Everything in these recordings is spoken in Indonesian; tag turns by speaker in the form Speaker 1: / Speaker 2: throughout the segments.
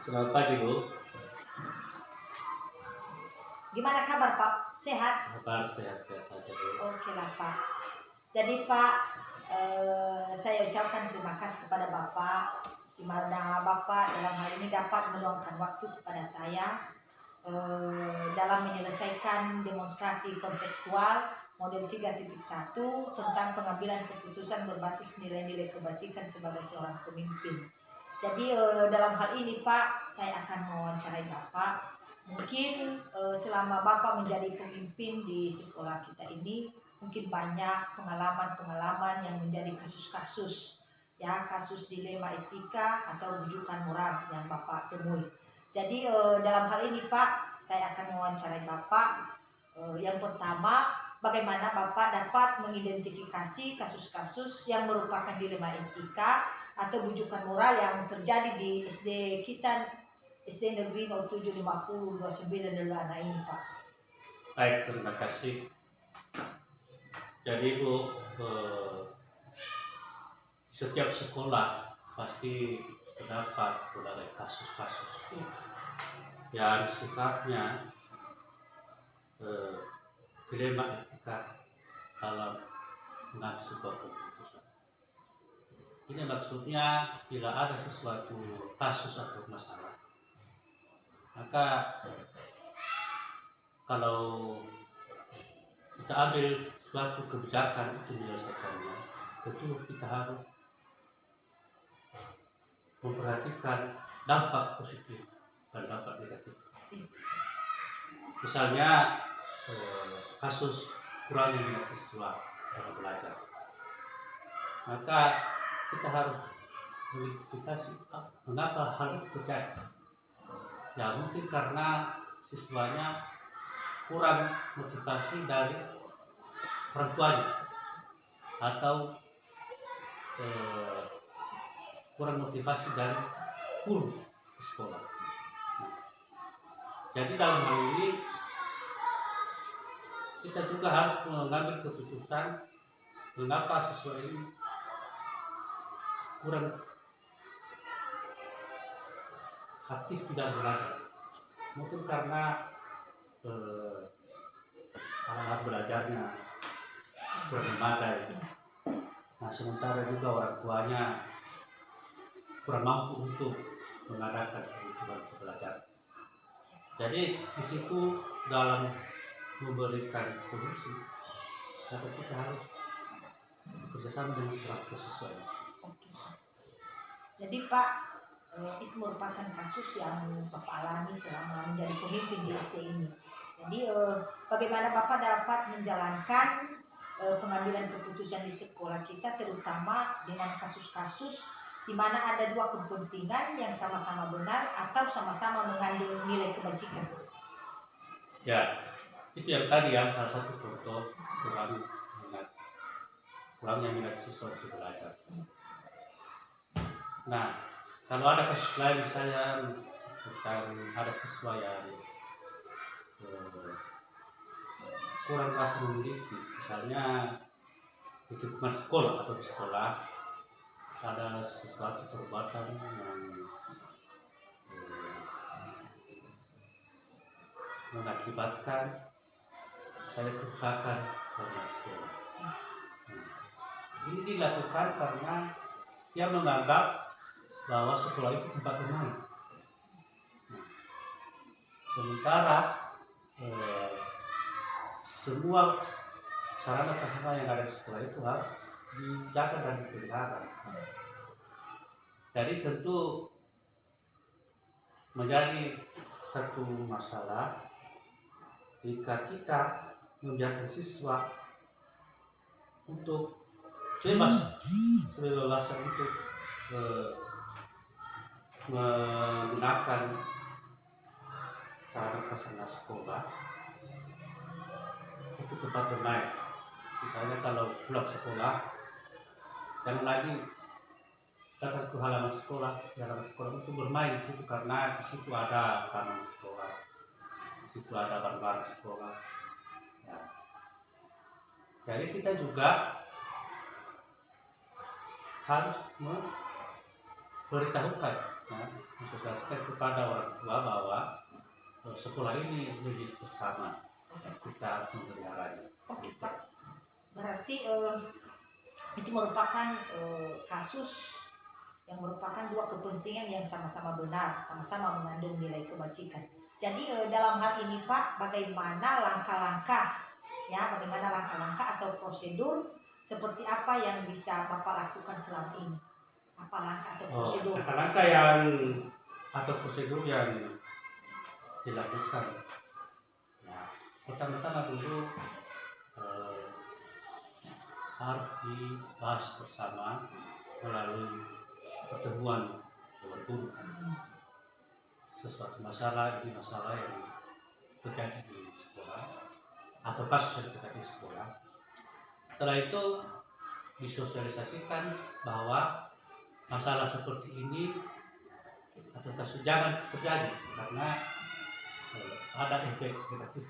Speaker 1: Selamat pagi, Bu.
Speaker 2: Gimana kabar Pak? Sehat?
Speaker 1: Kabar sehat-sehat saja, Bu.
Speaker 2: Oke lah Pak. Jadi Pak, saya ucapkan terima kasih kepada Bapak di mana Bapak dalam hal ini dapat meluangkan waktu kepada saya dalam menyelesaikan demonstrasi kontekstual model 3.1 tentang pengambilan keputusan berbasis nilai-nilai kebajikan sebagai seorang pemimpin. Jadi dalam hal ini Pak, saya akan mewawancarai Bapak. Mungkin selama Bapak menjadi pemimpin di sekolah kita ini, mungkin banyak pengalaman-pengalaman yang menjadi kasus-kasus, ya kasus dilema etika atau rujukan moral yang Bapak temui. Jadi dalam hal ini Pak, saya akan mewawancarai Bapak. Yang pertama, bagaimana Bapak dapat mengidentifikasi kasus-kasus yang merupakan dilema etika atau rujukan moral yang terjadi di SD kita, SD Negeri 0750 29 Delana ini Pak.
Speaker 1: Baik, terima kasih. Jadi Bu, setiap sekolah pasti terdapat berbagai kasus-kasus yang sifatnya dilema etika dalam mengambil sebuah keputusan. Ini maksudnya bila ada sesuatu kasus atau masalah, maka kalau kita ambil suatu kebijakan untuk menyelesaikannya, tentu kita harus memperhatikan dampak positif dan dampak negatif. Misalnya kasus kurangnya minat siswa dalam belajar, maka kita harus mengidentifikasi mengapa hal itu terjadi. Ya mungkin karena siswanya kurang motivasi dari orang tuanya atau kurang motivasi dari guru di sekolah. Jadi dalam hal ini kita juga harus mengambil keputusan mengapa siswa ini kurang aktif tidak belajar. Mungkin karena alat belajarnya kurang memadai. Nah, sementara juga orang tuanya kurang mampu untuk mengadakan kebutuhan belajar. Jadi di situ dalam memberikan solusi, kita harus bekerjasama dengan orang tua siswa.
Speaker 2: Jadi Pak, itu merupakan kasus yang Bapak alami selama menjadi pemimpin di SD ini. Jadi bagaimana Bapak dapat menjalankan pengambilan keputusan di sekolah kita, terutama dengan kasus-kasus di mana ada dua kepentingan yang sama-sama benar atau sama-sama mengandung nilai kebajikan.
Speaker 1: Ya, itu yang tadi ya, salah satu contoh kurangnya minat siswa untuk belajar. Nah, kalau ada kasus lain misalnya tentang ada siswa yang kurang rasa memiliki, misalnya di lingkungan sekolah atau di sekolah ada sesuatu perbuatan yang mengakibatkan saya kerusakan pada sekolah. Ini dilakukan karena dia menganggap bahwa sekolah itu tempat bermain. Sementara semua sarana prasarana yang ada di sekolah itu harus dijaga dan dipelihara. Jadi tentu menjadi satu masalah jika kita membiarkan siswa untuk bebas untuk menggunakan sarana prasarana sekolah untuk tempat bermain. Misalnya kalau pulang sekolah, jangan lagi datang ke halaman sekolah untuk bermain di situ, karena di situ ada taman sekolah, di situ ada barang-barang sekolah. Ya. Jadi kita juga harus beritahukan, ya, mensosialisasikan kepada orang tua bahwa sekolah ini milik bersama, kita harus memeliharanya.
Speaker 2: Oke Pak, berarti itu merupakan kasus yang merupakan dua kepentingan yang sama-sama benar, sama-sama mengandung nilai kebajikan. Jadi dalam hal ini Pak, bagaimana langkah-langkah atau prosedur seperti apa yang bisa Bapak lakukan selama ini? Apa langkah atau prosedur?
Speaker 1: Langkah-langkah yang atau prosedur yang dilakukan. Nah, pertama-tama dulu harus dibahas bersama melalui pertemuan dengan guru. Sesuatu masalah yang terjadi di sekolah atau kasus yang terjadi di sekolah. Setelah itu disosialisasikan bahwa masalah seperti ini atau kasus jangan terjadi karena ada efek negatif.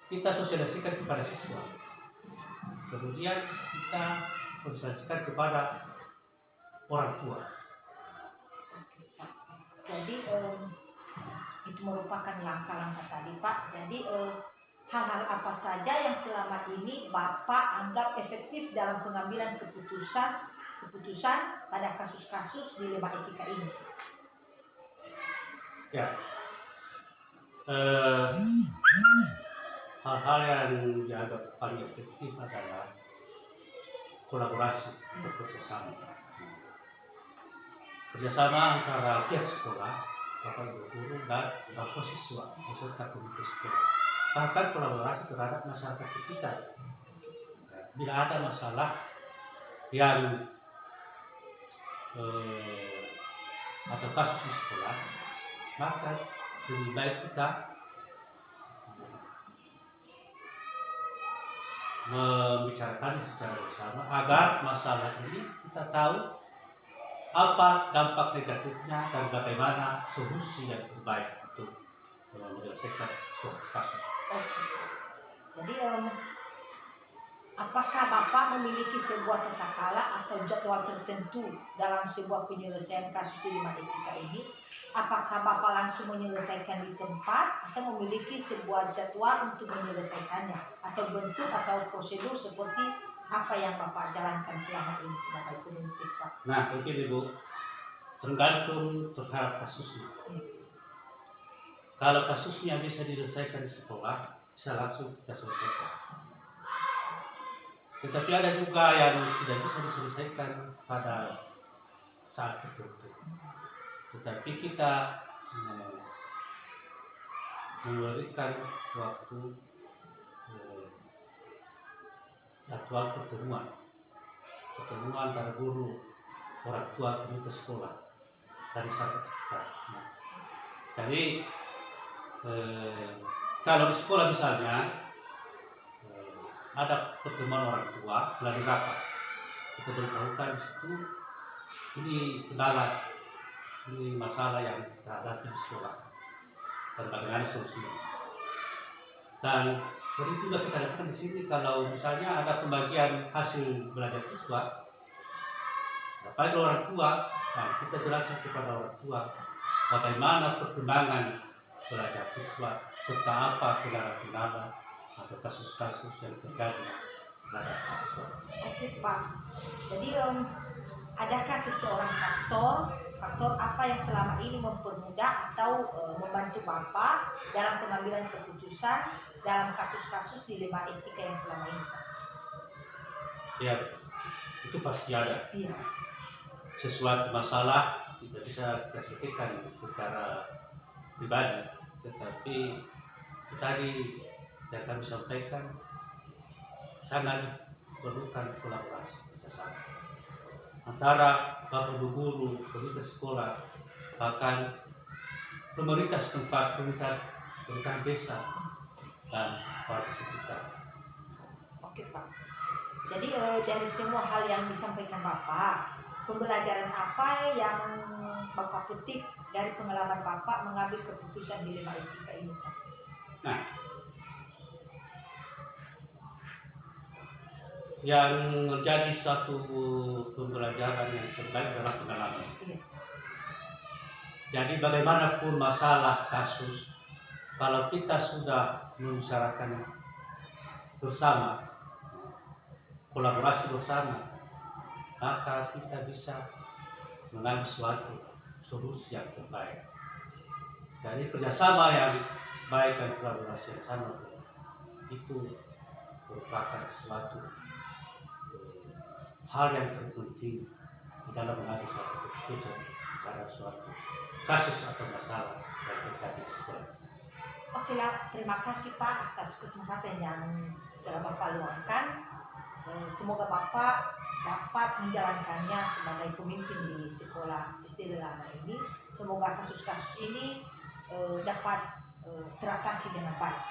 Speaker 1: Kita sosialisasikan kepada siswa, kemudian kita sosialisasikan kepada orang tua.
Speaker 2: Jadi itu merupakan langkah-langkah tadi Pak. Jadi hal-hal apa saja yang selama ini Bapak anggap efektif dalam pengambilan keputusan pada kasus-kasus dilema etika ini?
Speaker 1: Ya, hal-hal yang dianggap paling efektif adalah kolaborasi atau kerjasama antara pihak sekolah, bapak ibu guru dan bapak siswa beserta komite sekolah. Bahkan kolaborasi terhadap masyarakat sekitar. Bila ada masalah yang atau kasus di sekolah, maka lebih baik kita membicarakan secara bersama agar masalah ini kita tahu apa dampak negatifnya dan bagaimana solusi yang terbaik untuk menyelesaikan suatu kasus.
Speaker 2: Oke. Jadi apakah Bapak memiliki sebuah tata cara atau jadwal tertentu dalam sebuah penyelesaian kasus dilema etika ini? Apakah Bapak langsung menyelesaikan di tempat atau memiliki sebuah jadwal untuk menyelesaikannya atau bentuk atau prosedur seperti apa yang Bapak jalankan selama ini sebagai pemimpin Pak?
Speaker 1: Nah, mungkin Ibu, tergantung terhadap kasusnya. Kalau kasusnya bisa diselesaikan di sekolah, bisa langsung kita selesaikan. Tetapi ada juga yang tidak bisa diselesaikan pada saat tertentu. Tetapi kita memberikan waktu jadwal pertemuan antara guru, orang tua, komite sekolah dan masyarakat sekitar. Jadi kalau di sekolah misalnya ada pertemuan orang tua melalui rapat, kita beritahukan di situ ini kendala, ini masalah yang kita hadapi di sekolah dan bagaimana solusinya. Dan jadi juga kita lakukan di sini kalau misalnya ada pembagian hasil belajar siswa, pada orang tua, nah kita jelaskan kepada orang tua bagaimana perkembangan belajar siswa serta apa kendala-kendala atau kasus-kasus yang terjadi terhadap siswa.
Speaker 2: Oke Pak. Jadi adakah seseorang faktor apa yang selama ini mempermudah atau membantu Bapak dalam pengambilan keputusan dalam kasus-kasus dilema etika yang selama ini?
Speaker 1: Ya, itu pasti ada.
Speaker 2: Iya.
Speaker 1: Sesuatu masalah tidak bisa kita selesaikan secara pribadi, tetapi tadi yang kami sampaikan sangat perlukan kolaborasi bersama antara bapak ibu guru, komite sekolah, bahkan pemerintah setempat, pemerintah desa dan warga sekitar.
Speaker 2: Oke Pak. Jadi dari semua hal yang disampaikan Bapak, pembelajaran apa yang Bapak petik dari pengalaman Bapak mengambil keputusan dilema etika ini Pak?
Speaker 1: Nah, yang menjadi satu pembelajaran yang terbaik adalah pengalaman.
Speaker 2: Iya.
Speaker 1: Jadi bagaimanapun masalah kasus, kalau kita sudah membicarakan bersama, kolaborasi bersama, maka kita bisa mengambil suatu solusi yang terbaik. Jadi kerjasama yang baik dan kolaborasi yang sama itu merupakan suatu hal yang terpenting di dalam mengambil suatu keputusan pada suatu kasus atau masalah yang terjadi di sekolah.
Speaker 2: Oke lah, terima kasih Pak atas kesempatan yang telah Bapak luangkan. Semoga Bapak dapat menjalankannya sebagai pemimpin di sekolah SD Lelana ini. Semoga kasus-kasus ini dapat teratasi dengan baik.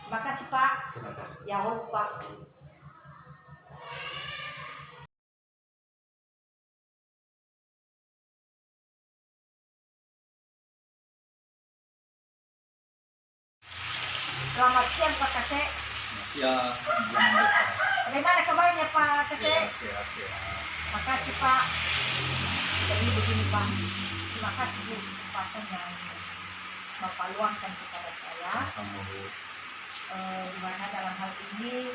Speaker 2: Terima kasih Pak.
Speaker 1: Terima kasih.
Speaker 2: Yahoo Pak. Selamat siang Pak Kase.
Speaker 3: Siang, gimana Pak?
Speaker 2: Bagaimana kabarnya Pak Kase?
Speaker 3: Sehat.
Speaker 2: Terima kasih Pak. Jadi begini Pak, terima kasih Bu kesempatan yang Bapak luangkan kepada saya.
Speaker 3: Sama Bu.
Speaker 2: Di mana dalam hal ini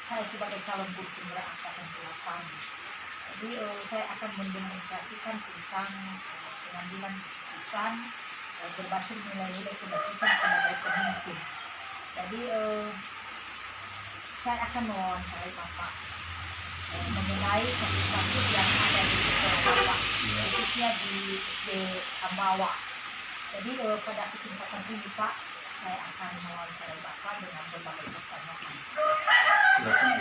Speaker 2: saya sebagai calon guru penggerak angkatan 8. Jadi saya akan mendemonstrasikan tentang pengambilan keputusan berbasis nilai-nilai kebajikan sebagai pemimpin. Jadi saya akan mewawancarai Bapak mengenai kasus-kasus yang ada di sekolah Bapak, khususnya di SD Ambawa. Jadi pada kesempatan ini Pak, saya akan mewawancarai Bapak dengan berbagai pertanyaan.
Speaker 3: Silakan.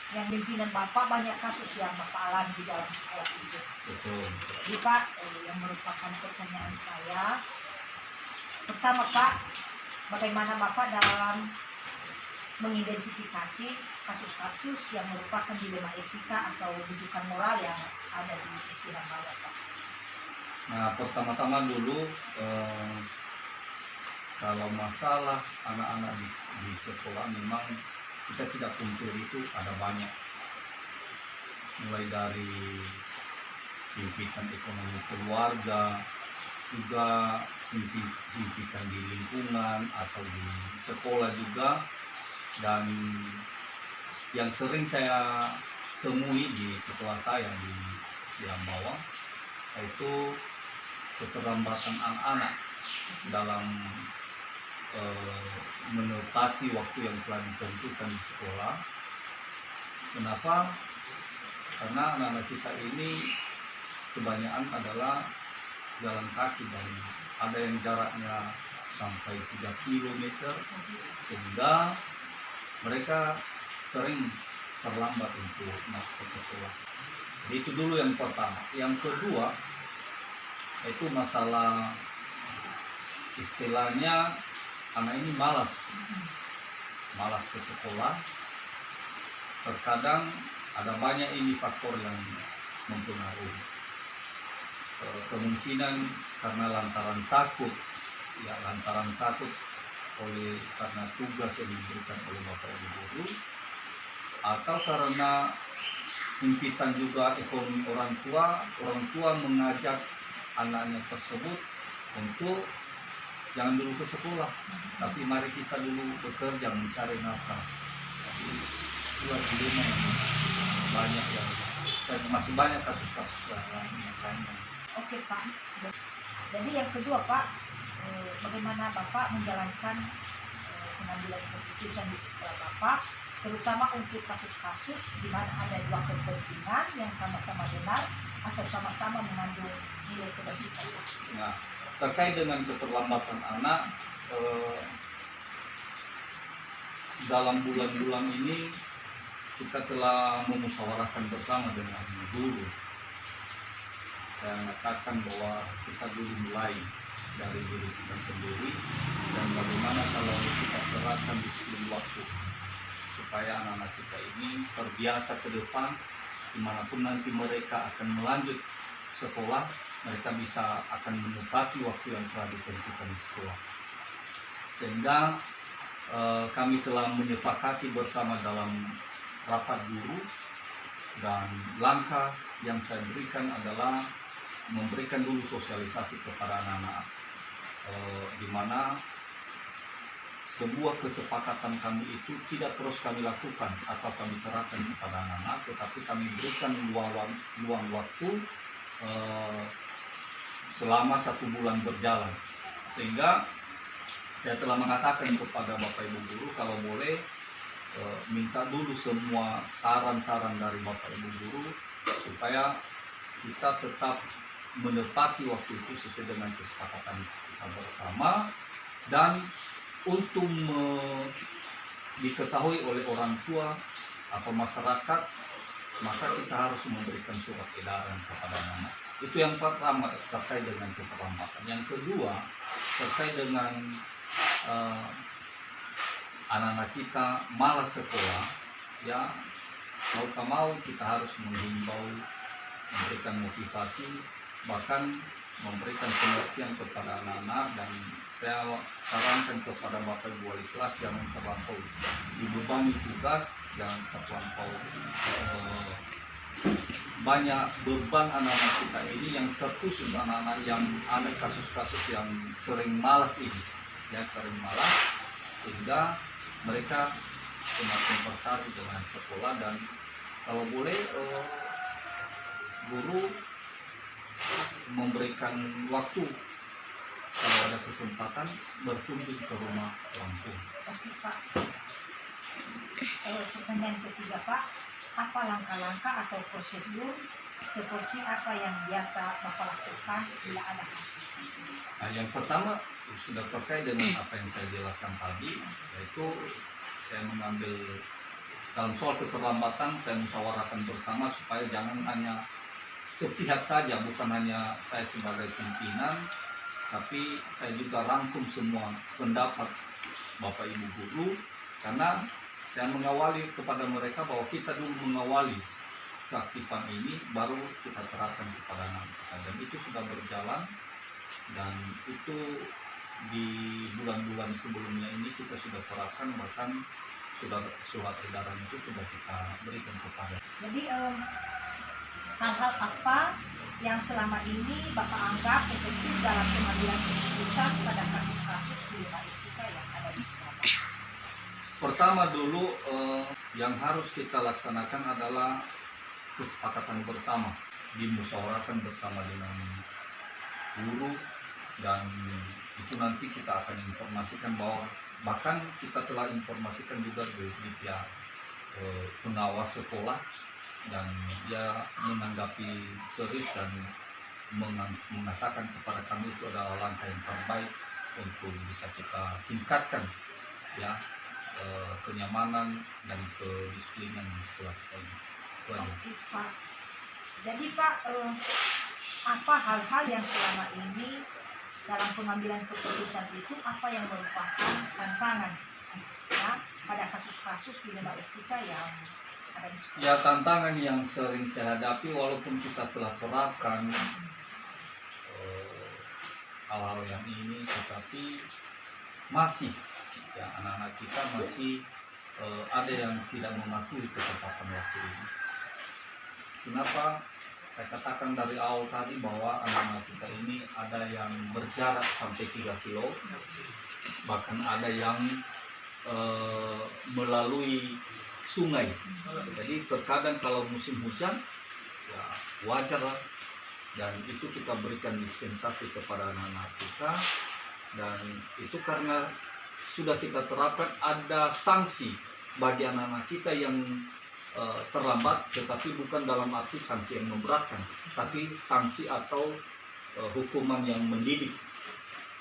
Speaker 2: Yang pimpinan Bapak banyak kasus yang Bapak alami di dalam sekolah itu.
Speaker 3: Betul.
Speaker 2: Jadi Pak, yang merupakan pertanyaan saya, pertama Pak, bagaimana Bapak dalam mengidentifikasi kasus-kasus yang merupakan dilema etika atau rujukan moral yang ada di SD Ambawa Pak?
Speaker 3: Nah, pertama-tama dulu kalau masalah anak-anak di sekolah memang kita tidak pungkiri itu ada banyak, mulai dari himpitan ekonomi keluarga, juga himpitan di lingkungan atau di sekolah juga. Dan yang sering saya temui di sekolah saya di Silang Bawah yaitu keterlambatan anak-anak dalam menepati waktu yang telah ditentukan di sekolah. Kenapa? Karena anak-anak kita ini kebanyakan adalah jalan kaki dan ada yang jaraknya sampai 3 km, sehingga mereka sering terlambat untuk masuk ke sekolah. Jadi itu dulu yang pertama. Yang kedua, itu masalah istilahnya anak ini malas ke sekolah. Terkadang ada banyak ini faktor yang mempengaruhi. Kemungkinan karena lantaran takut karena tugas yang diberikan oleh Bapak Ibu guru, atau karena himpitan juga ekonomi orang tua mengajak anaknya tersebut untuk jangan dulu ke sekolah, tapi mari kita dulu bekerja mencari nafkah. Dua dilema yang banyak yang masih banyak kasus-kasus lainnya.
Speaker 2: Oke Pak. Jadi yang kedua Pak, bagaimana Bapak menjalankan pengambilan keputusan di sekolah Bapak, terutama untuk kasus-kasus di mana ada dua kepentingan yang sama-sama benar atau sama-sama mengandung nilai kebajikan.
Speaker 3: Nah, terkait dengan keterlambatan anak, dalam bulan-bulan ini kita telah memusyawarahkan bersama dengan guru. Saya mengatakan bahwa kita dulu mulai dari diri kita sendiri dan bagaimana kalau kita terapkan disiplin waktu supaya anak-anak kita ini terbiasa ke depan, dimanapun nanti mereka akan melanjut sekolah, mereka bisa akan menepati waktu yang telah ditentukan di sekolah. Sehingga kami telah menyepakati bersama dalam rapat guru, dan langkah yang saya berikan adalah memberikan dulu sosialisasi kepada anak-anak, di mana sebuah kesepakatan kami itu tidak terus kami lakukan atau kami terapkan kepada anak-anak, tetapi kami berikan luang waktu selama 1 bulan berjalan, sehingga saya telah mengatakan kepada Bapak Ibu guru kalau boleh minta dulu semua saran-saran dari Bapak Ibu guru supaya kita tetap menepati waktu itu sesuai dengan kesepakatan kita bersama, dan untuk diketahui oleh orang tua atau masyarakat, maka kita harus memberikan surat edaran kepada anak-anak. Itu yang pertama terkait dengan keterlambatan. Yang kedua terkait dengan anak-anak kita malas sekolah, ya mau tak mau kita harus menghimbau, memberikan motivasi, bahkan memberikan pengertian kepada anak-anak. Dan saya sarankan kepada Bapak Ibu wali kelas jangan terlampau dibebani tugas, jangan terlampau banyak beban anak-anak kita ini, yang terkhusus anak-anak yang ada kasus-kasus yang sering malas ini, ya sering malas, sehingga mereka semakin tertarik dengan sekolah. Dan kalau boleh guru memberikan waktu kalau ada kesempatan berkunjung ke rumah orang tua.
Speaker 2: Oke Pak. Pertanyaan ketiga Pak, apa langkah-langkah atau prosedur seperti apa yang biasa Bapak lakukan bila ada kasus tersebut?
Speaker 3: Nah, yang pertama sudah terkait dengan apa yang saya jelaskan tadi, yaitu saya mengambil dalam soal keterlambatan, saya musyawarahkan bersama supaya jangan hanya sepihak saja, bukan hanya saya sebagai pimpinan, tapi saya juga rangkum semua pendapat Bapak Ibu guru, karena saya mengawali kepada mereka bahwa kita dulu mengawali keaktifan ini, baru kita terapkan kepada anak kita, dan itu sudah berjalan. Dan itu di bulan-bulan sebelumnya ini kita sudah terapkan, bahkan sudah surat edaran itu sudah kita berikan kepada.
Speaker 2: Jadi hal-hal apa yang selama ini Bapak anggap efektif dalam pengambilan keputusan pada kasus-kasus di wilayah kita yang ada di Surabaya?
Speaker 3: Pertama dulu yang harus kita laksanakan adalah kesepakatan bersama, dimusyawarahkan bersama dengan guru, dan itu nanti kita akan informasikan bahwa bahkan kita telah informasikan juga di pihak pengawas sekolah, dan dia menanggapi serius dan mengatakan kepada kami itu adalah langkah yang terbaik untuk bisa kita tingkatkan, ya, kenyamanan dan kedisiplinan di sekolah kita ini.
Speaker 2: Oke Pak. Jadi Pak, apa hal-hal yang selama ini dalam pengambilan keputusan itu apa yang merupakan tantangan, ya, pada kasus-kasus di wilayah kita yang ada di sekolah?
Speaker 3: Ya, tantangan yang sering saya hadapi walaupun kita telah terapkan hal-hal yang ini, tetapi masih, ya, anak-anak kita masih ada yang tidak mematuhi ketepatan waktu ini. Kenapa? Saya katakan dari awal tadi bahwa anak-anak kita ini ada yang berjarak sampai 3 kilo, bahkan ada yang melalui sungai. Jadi terkadang kalau musim hujan, ya wajar lah, dan itu kita berikan dispensasi kepada anak-anak kita, dan itu karena sudah kita terapkan ada sanksi bagi anak-anak kita yang terlambat, tetapi bukan dalam arti sanksi yang memberatkan, tapi sanksi atau hukuman yang mendidik.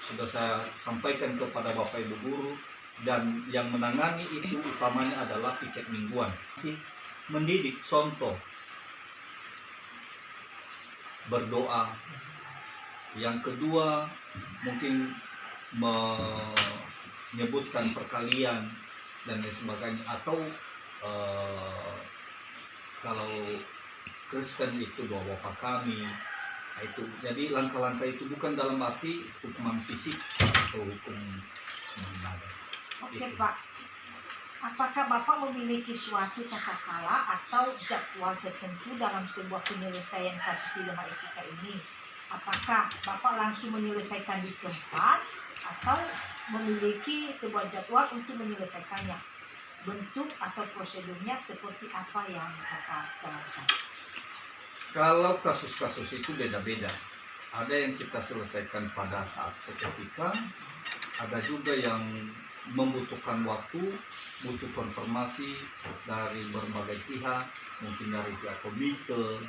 Speaker 3: Sudah saya sampaikan kepada Bapak Ibu guru, dan yang menangani itu utamanya adalah piket mingguan. Mendidik, contoh berdoa. Yang kedua mungkin menyebutkan perkalian dan lain sebagainya, atau kalau Kristen itu doa Bapa Kami. Nah, itu jadi langkah-langkah itu bukan dalam arti hukuman fisik atau hukum menada.
Speaker 2: Oke
Speaker 3: Itu.
Speaker 2: Pak, apakah Bapak memiliki suatu tata cara atau jadwal tertentu dalam sebuah penyelesaian kasus dilema etika ini? Apakah Bapak langsung menyelesaikan di tempat atau memiliki sebuah jadwal untuk menyelesaikannya? Bentuk atau prosedurnya seperti apa yang Bapak jalankan?
Speaker 3: Kalau kasus-kasus itu beda-beda. Ada yang kita selesaikan pada saat seketika, ada juga yang membutuhkan waktu, butuh konfirmasi dari berbagai pihak, mungkin dari pihak komite,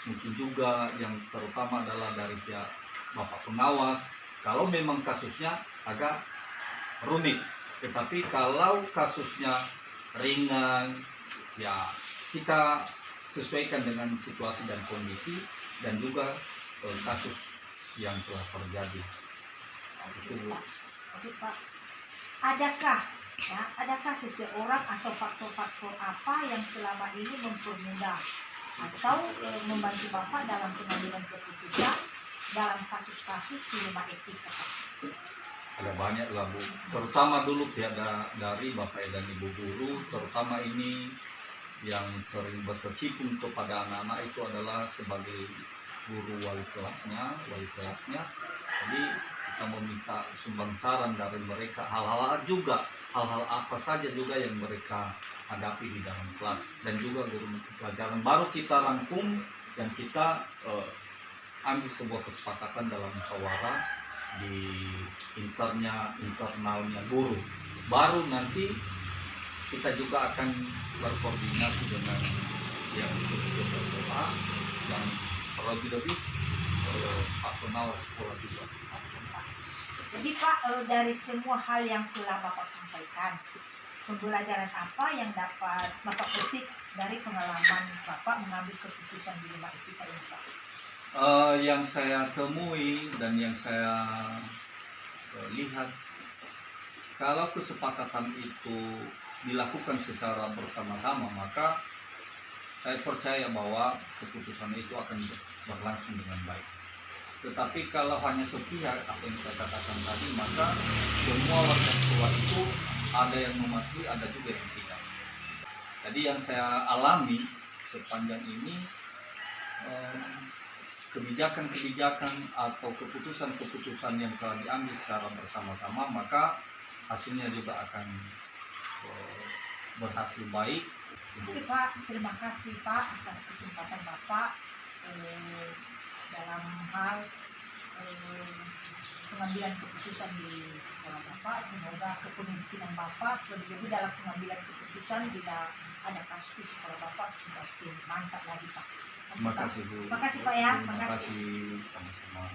Speaker 3: mungkin juga yang terutama adalah dari pihak Bapak pengawas. Kalau memang kasusnya agak rumit, tetapi kalau kasusnya ringan, ya kita sesuaikan dengan situasi dan kondisi dan juga kasus yang telah terjadi.
Speaker 2: Oke Pak. Oke Pak. Adakah seseorang atau faktor-faktor apa yang selama ini mempermudah atau membantu Bapak dalam pengambilan keputusan dalam kasus-kasus dilema etika Pak?
Speaker 3: Ada banyak lah Bu, terutama dulu pihak dari Bapak dan Ibu guru, terutama ini yang sering berkecimpung kepada anak-anak itu adalah sebagai guru wali kelasnya. Jadi kita meminta sumbang saran dari mereka, hal-hal apa saja juga yang mereka hadapi di dalam kelas, dan juga guru pelajaran baru kita rangkum dan kita ambil sebuah kesepakatan dalam musyawarah di internalnya guru. Baru nanti kita juga akan berkoordinasi dengan yang ketua sekolah dan lebih Pak pengawas sekolah juga.
Speaker 2: Jadi Pak, dari semua hal yang telah Bapak sampaikan, pembelajaran apa yang dapat Bapak petik dari pengalaman Bapak mengambil keputusan dilema etika ini Pak?
Speaker 3: Yang saya temui dan yang saya lihat, kalau kesepakatan itu dilakukan secara bersama-sama, maka saya percaya bahwa keputusan itu akan berlangsung dengan baik. Tetapi kalau hanya sepihak, apa yang saya katakan tadi, maka semua warga sekolah itu ada yang mematuhi, ada juga yang tidak. Jadi yang saya alami sepanjang ini, kebijakan-kebijakan atau keputusan-keputusan yang telah diambil secara bersama-sama, maka hasilnya juga akan berhasil baik.
Speaker 2: Oke Pak, terima kasih Pak atas kesempatan Bapak dalam hal pengambilan keputusan di sekolah Bapak. Semoga kepemimpinan Bapak lebih dalam pengambilan keputusan bila ada kasus di sekolah Bapak semakin mantap lagi Pak.
Speaker 3: Terima kasih Bu.
Speaker 2: Terima kasih Pak ya.
Speaker 3: Terima kasih sama-sama.